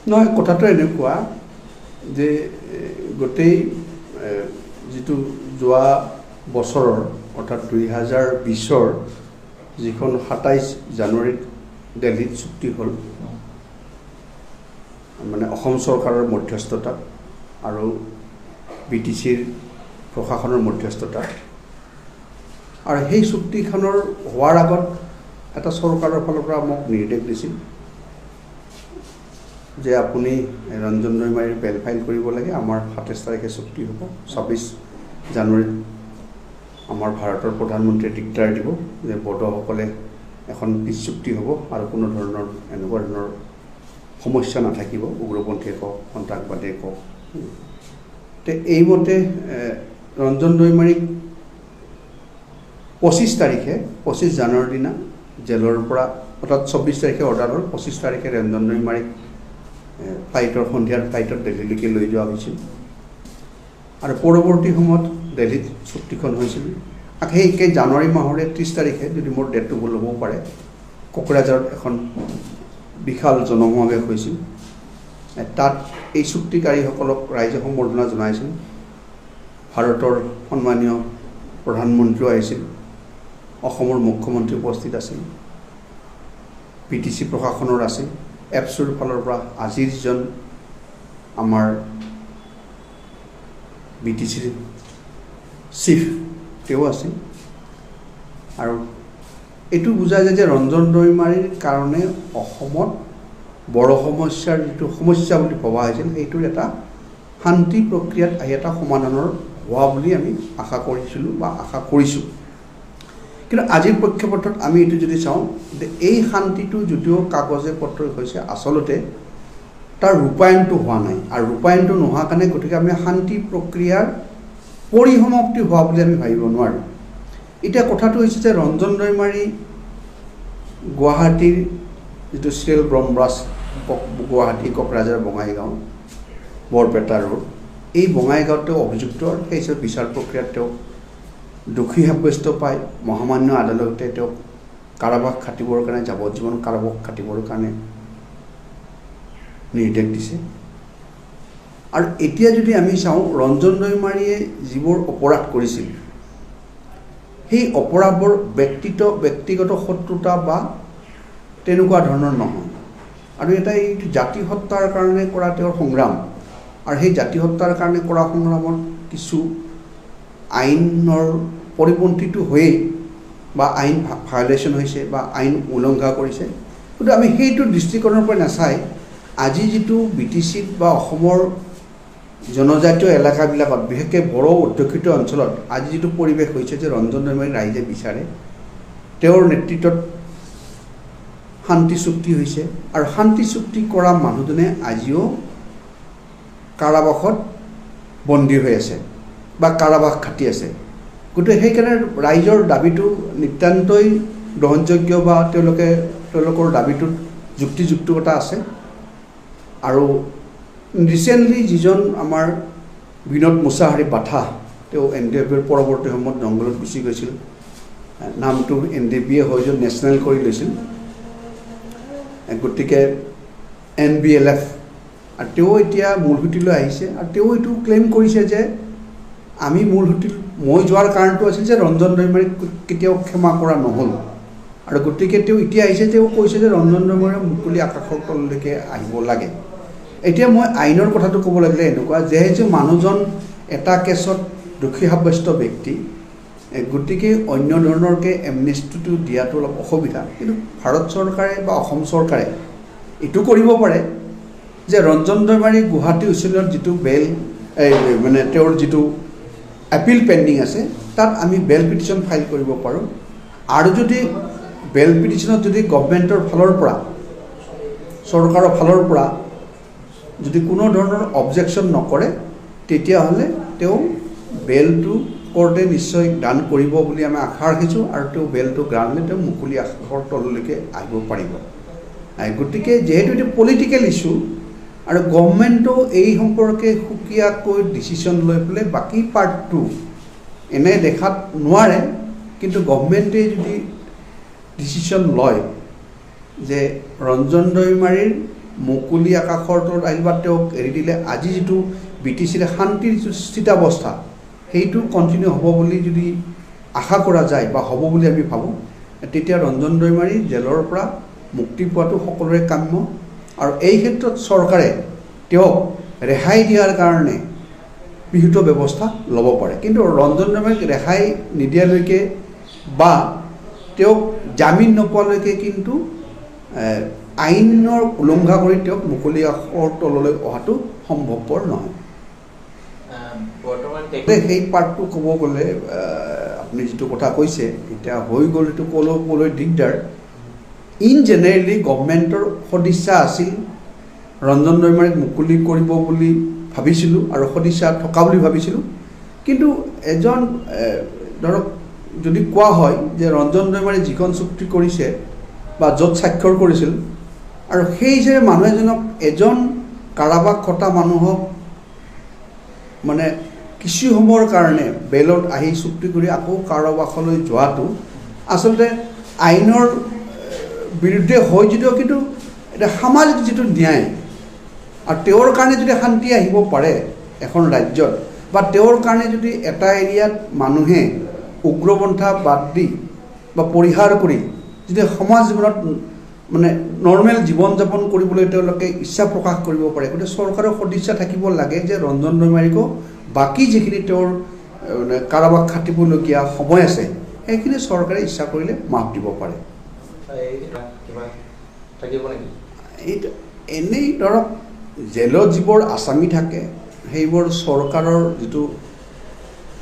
নহয়, কথাটো এনেকুৱা যে গোটেই যিটো যোৱা বছৰৰ অৰ্থাৎ 2020-ৰ যিখন 27 জানুৱাৰীত দিল্লীত চুক্তি হ'ল, মানে অসম চৰকাৰৰ মধ্যস্থতাত আৰু BTCৰ প্ৰশাসনৰ মধ্যস্থতাত, আৰু সেই চুক্তিখনৰ হোৱাৰ আগত এটা চৰকাৰৰ ফালৰ পৰা মোক নিৰ্দেশ দিছিল যে আপুনি ৰঞ্জন দৈমাৰীৰ বেল ফাইল কৰিব লাগে। আমাৰ 27 তাৰিখে চুক্তি হ'ব, 26 জানুৱাৰীত আমাৰ ভাৰতৰ প্ৰধানমন্ত্ৰীয়ে ডিক্লেয়াৰ দিব যে বড়োসকলে এখন পিছ চুক্তি হ'ব আৰু কোনো ধৰণৰ এনেকুৱা ধৰণৰ সমস্যা নাথাকিব, উগ্ৰপন্থীয়ে কওক, সন্ত্ৰাসবাদীয়ে কওক। তে এইমতে ৰঞ্জন দৈমাৰীক 25 জানুৱাৰীৰ দিনা জেলৰ পৰা, অৰ্থাৎ 24 তাৰিখে অৰ্ডাৰ হ'ল, 25 তাৰিখে ৰঞ্জন দৈমাৰীক সন্ধিয়াৰ ফ্লাইটত দিল্লীলৈকে লৈ যোৱা হৈছিল আৰু পৰৱৰ্তী সময়ত দিল্লীত চুক্তিখন হৈছিল। সেই একে জানুৱাৰী মাহৰে 30 তাৰিখে, যদি মোৰ ডেটটো ভুল হ'বও পাৰে, কোকৰাঝাৰত এখন বিশাল জনসমাৱেশ হৈছিল। তাত এই চুক্তিকাৰীসকলক ৰাইজে সম্বৰ্ধনা জনাইছিল। ভাৰতৰ সন্মানীয় প্ৰধানমন্ত্ৰীও আহিছিল, অসমৰ মুখ্যমন্ত্ৰী উপস্থিত আছিল, BTC প্ৰশাসনৰ আছিল, এপছুৰ ফালৰ পৰা আজিৰ যিজন আমাৰ BTCৰ চিফ তেওঁ আছিল। আৰু এইটো বুজা যায় যে ৰঞ্জন দৈমাৰীৰ কাৰণে অসমত বড়ো সমস্যাৰ যিটো সমস্যা বুলি ভবা হৈছিল, সেইটোৰ এটা শান্তি প্ৰক্ৰিয়াত আহি এটা সমাধানৰ হোৱা বুলি আমি আশা কৰিছিলোঁ বা আশা কৰিছোঁ। কিন্তু আজিৰ প্ৰেক্ষাপটত আমি এইটো যদি চাওঁ, যে এই শান্তিটো যদিও কাগজে পত্ৰই হৈছে, আচলতে তাৰ ৰূপায়ণটো হোৱা নাই। আৰু ৰূপায়ণটো নোহোৱা কাৰণে গতিকে আমি শান্তি প্ৰক্ৰিয়াৰ পৰিসমাপ্তি হোৱা বুলি আমি ভাবিব নোৱাৰোঁ। এতিয়া কথাটো হৈছে যে ৰঞ্জন দৈমাৰী গুৱাহাটীৰ যিটো চিৰিয়েল ব্ৰহ্মৰাজ, গুৱাহাটী কোকৰাঝাৰ বঙাইগাঁও বৰপেটা ৰোড, এই বঙাইগাঁৱত তেওঁ অভিযুক্ত, সেই হিচাপে বিচাৰ প্ৰক্ৰিয়াত তেওঁক দোষী সাব্যস্ত পাই মহামান্য আদালতে তেওঁক কাৰাবাস খাটিবৰ কাৰণে, যাৱজ্জীৱন কাৰাবাস খাটিবৰ কাৰণে নিৰ্দেশ দিছে। আৰু এতিয়া যদি আমি চাওঁ, ৰঞ্জন দৈমাৰীয়ে যিবোৰ অপৰাধ কৰিছিল, সেই অপৰাধবোৰ ব্যক্তিগত শত্ৰুতা বা তেনেকুৱা ধৰণৰ নহয়। আৰু এটা এই জাতি হত্যাৰ কাৰণে কৰা তেওঁৰ সংগ্ৰাম, আৰু সেই জাতি হত্যাৰ কাৰণে কৰা সংগ্ৰামত কিছু আইনৰ পৰিপন্থীটো হৈয়ে বা আইন ভায়লেশ্যন হৈছে বা আইন উলংঘা কৰিছে। কিন্তু আমি সেইটো দৃষ্টিকোণৰ পৰা নাচাই, আজি যিটো BTCত বা অসমৰ জনজাতীয় এলেকাবিলাকত, বিশেষকৈ বড়ো অধ্যুষিত অঞ্চলত আজি যিটো পৰিৱেশ হৈছে, যে ৰঞ্জন দৈমাৰী ৰাইজে বিচাৰে, তেওঁৰ নেতৃত্বত শান্তি চুক্তি হৈছে, আৰু শান্তি চুক্তি কৰা মানুহজনে আজিও কাৰাবাসত বন্দী হৈ আছে বা কাৰাবাস খাটি আছে। গতিকে সেইকাৰণে ৰাইজৰ দাবীটো নিতান্তই গ্ৰহণযোগ্য বা তেওঁলোকৰ দাবীটোত যুক্তিযুক্ততা আছে। আৰু ৰিচেণ্টলি যিজন আমাৰ বিনোদ মুছাহাৰী বাথা, তেওঁ NDFBৰ পৰৱৰ্তী সময়ত জংঘলত গুচি গৈছিল, নামটো NDFBয়ে হৈ যোৱা নেশ্যনেল কৰি লৈছিল, গতিকে NBLF, আৰু তেওঁ এতিয়া মূলসুঁতিলৈ আহিছে। আৰু তেওঁ এইটো ক্লেইম কৰিছে যে আমি মই যোৱাৰ কাৰণটো আছিল যে ৰঞ্জন দৈমাৰীক কেতিয়াও ক্ষমা কৰা নহ'ল, আৰু গতিকে তেওঁ এতিয়া আহিছে, তেওঁ কৈছে যে ৰঞ্জন দৈমাৰী মুকলি আকাশৰ তললৈকে আহিব লাগে। এতিয়া মই আইনৰ কথাটো ক'ব লাগিলে এনেকুৱা, যিহেতু মানুহজন এটা কেছত দোষী সাব্যস্ত ব্যক্তি, গতিকে অন্য ধৰণৰকৈ এমনেষ্টিটো দিয়াটো অলপ অসুবিধা। কিন্তু ভাৰত চৰকাৰে বা অসম চৰকাৰে এইটো কৰিব পাৰে যে ৰঞ্জন দৈমাৰী গুৱাহাটী উচ্চ ন্যায়ালয়ত যিটো বেল, মানে তেওঁৰ যিটো এপিল পেণ্ডিং আছে, তাত আমি বেল পিটিশ্যন ফাইল কৰিব পাৰোঁ। আৰু যদি বেল পিটিশ্যনত যদি গভৰ্ণমেণ্টৰ ফালৰ পৰা, চৰকাৰৰ ফালৰ পৰা যদি কোনো ধৰণৰ অবজেকশ্যন নকৰে, তেতিয়াহ'লে তেওঁ বেলটো কোৰ্টে নিশ্চয় দান কৰিব বুলি আমি আশা ৰাখিছোঁ। আৰু তেওঁ বেলটো গ্ৰাণ্ট লৈ তেওঁ মুকলি আকাশৰ তললৈকে আহিব পাৰিব। গতিকে যিহেতু এইটো পলিটিকেল ইছ্যু, আৰু গভৰ্ণমেণ্টেও এই সম্পৰ্কে সুকীয়াকৈ ডিচিশ্যন লৈ পেলাই বাকী পাৰ্টটো এনে দেখাত নোৱাৰে, কিন্তু গভৰ্ণমেণ্টে যদি ডিচিশ্যন লয় যে ৰঞ্জন দৈমাৰীৰ মুকলি আকাশৰ তলত আহিল বা তেওঁক এৰি দিলে আজি যিটো BTCৰ শান্তিৰ যিটো স্থিতাৱস্থা সেইটো কণ্টিনিউ হ'ব বুলি যদি আশা কৰা যায় বা হ'ব বুলি আমি ভাবোঁ, তেতিয়া ৰঞ্জন দৈমাৰী জেলৰ পৰা মুক্তি পোৱাটো সকলোৰে কাম্য। আৰু এই ক্ষেত্ৰত চৰকাৰে তেওঁক ৰেহাই দিয়াৰ কাৰণে বিহিত ব্যৱস্থা ল'ব পাৰে। কিন্তু ৰঞ্জন দৈমাৰীক ৰেহাই নিদিয়ালৈকে বা তেওঁক জামিন নোপোৱালৈকে কিন্তু আইনৰ উলংঘা কৰি তেওঁক মুকলি আকাশৰ তললৈ অহাটো সম্ভৱপৰ নহয়। সেই পাৰ্টটো ক'ব গ'লে আপুনি যিটো কথা কৈছে এতিয়া হৈ গ'ল, এইটো ক'লৈ দিগদাৰ। ইন জেনেৰেলি গভৰ্ণমেণ্টৰ সদিচ্ছা আছিল ৰঞ্জন দৈমাৰীক মুকলি কৰিব বুলি ভাবিছিলোঁ আৰু সদিচ্ছা থকা বুলি ভাবিছিলোঁ। কিন্তু এজন ধৰক যদি কোৱা হয় যে ৰঞ্জন দৈমাৰী যিখন চুক্তি কৰিছে বা য'ত স্বাক্ষৰ কৰিছিল আৰু সেই হিচাপে মানুহ এজনক এজন কাৰাবাস খটা মানুহক মানে কিছু সময়ৰ কাৰণে বেলত আহি চুক্তি কৰি আকৌ কাৰাবাসলৈ যোৱাটো আচলতে আইনৰ বিৰুদ্ধে হয় যদিও কিন্তু এটা সামাজিক যিটো ন্যায় আৰু তেওঁৰ কাৰণে যদি শান্তি আহিব পাৰে এখন ৰাজ্যত বা তেওঁৰ কাৰণে যদি এটা এৰিয়াত মানুহে উগ্ৰপন্থা বাদ দি বা পৰিহাৰ কৰি যদি সমাজ জীৱনত মানে নৰ্মেল জীৱন যাপন কৰিবলৈ তেওঁলোকে ইচ্ছা প্ৰকাশ কৰিব পাৰে, গতিকে চৰকাৰৰ সদিচ্ছা থাকিব লাগে যে ৰঞ্জন দৈমাৰীকো বাকী যিখিনি তেওঁৰ কাৰাবাস খাটিবলগীয়া সময় আছে সেইখিনি চৰকাৰে ইচ্ছা কৰিলে মাফ দিব পাৰে। এইটো এনেই ধৰক জেলত যিবোৰ আসামী থাকে সেইবোৰ চৰকাৰৰ যিটো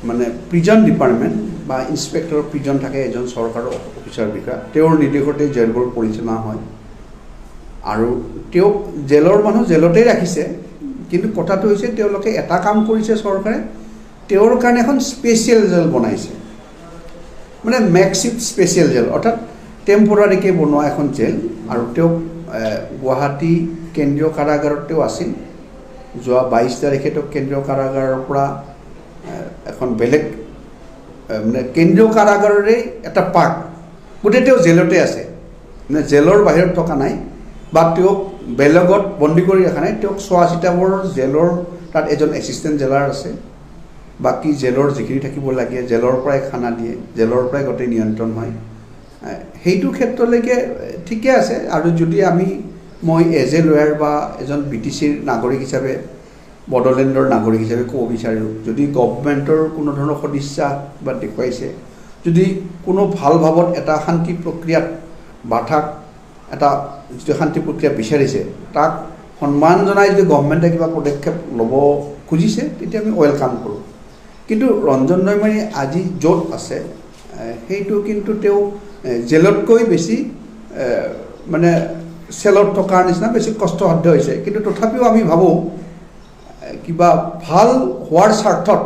মানে প্ৰিজন ডিপাৰ্টমেণ্ট বা ইনস্পেক্টৰ অফ প্ৰিজন থাকে, এজন চৰকাৰৰ অফিচাৰ বিষয়া, তেওঁৰ নিৰ্দেশতে জেলবোৰ পৰিচালনা হয় আৰু তেওঁক জেলৰ মানুহ জেলতেই ৰাখিছে। কিন্তু কথাটো হৈছে তেওঁলোকে এটা কাম কৰিছে, চৰকাৰে তেওঁৰ কাৰণে এখন স্পেচিয়েল জেল বনাইছে, মানে মেকশ্বিফ্ট স্পেচিয়েল জেল, অৰ্থাৎ টেম্পৰাৰীকৈ বনোৱা এখন জেল। আৰু তেওঁক গুৱাহাটী কেন্দ্ৰীয় কাৰাগাৰত তেওঁ আছিল। যোৱা 22 তাৰিখে তেওঁক কেন্দ্ৰীয় কাৰাগাৰৰ পৰা এখন বেলেগ মানে কেন্দ্ৰীয় কাৰাগাৰৰে এটা পাৰ্ট, গোটেই তেওঁ জেলতে আছে, মানে জেলৰ বাহিৰত থকা নাই বা তেওঁক বেলেগত বন্দী কৰি ৰখা নাই। তেওঁক চোৱা চিতাবোৰ জেলৰ তাত এজন এছিষ্টেণ্ট জেলাৰ আছে, বাকী জেলৰ যিখিনি থাকিব লাগে জেলৰ পৰাই খানা দিয়ে, জেলৰ পৰাই গোটেই নিয়ন্ত্ৰণ হয়। সেইটো ক্ষেত্ৰলৈকে ঠিকে আছে। আৰু যদি মই এজ এ লয়াৰ বা এজন BTCৰ নাগৰিক হিচাপে, বড়োলেণ্ডৰ নাগৰিক হিচাপে ক'ব বিচাৰোঁ, যদি গভৰ্ণমেণ্টৰ কোনো ধৰণৰ সদিচ্ছা বা দেখুৱাইছে, যদি কোনো ভাল ভাৱত এটা শান্তি প্ৰক্ৰিয়াত বাধাক এটা যিটো শান্তি প্ৰক্ৰিয়া বিচাৰিছে তাক সন্মান জনাই যদি গভৰ্ণমেণ্টে কিবা পদক্ষেপ ল'ব খুজিছে তেতিয়া আমি ৱেলকাম কৰোঁ। কিন্তু ৰঞ্জন দৈমাৰী আজি য'ত আছে সেইটো কিন্তু তেওঁ জেলতকৈ বেছি মানে চেলত থকাৰ নিচিনা বেছি কষ্টসাধ্য হৈছে। কিন্তু তথাপিও আমি ভাবোঁ কিবা ভাল হোৱাৰ স্বাৰ্থত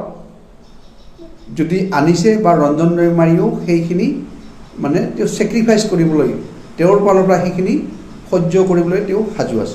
যদি আনিছে বা ৰঞ্জন দৈমাৰীয়েও সেইখিনি মানে তেওঁ ছেক্ৰিফাইচ কৰিবলৈ, তেওঁৰ ফালৰ পৰা সেইখিনি সহ্য কৰিবলৈ তেওঁ সাজু আছে।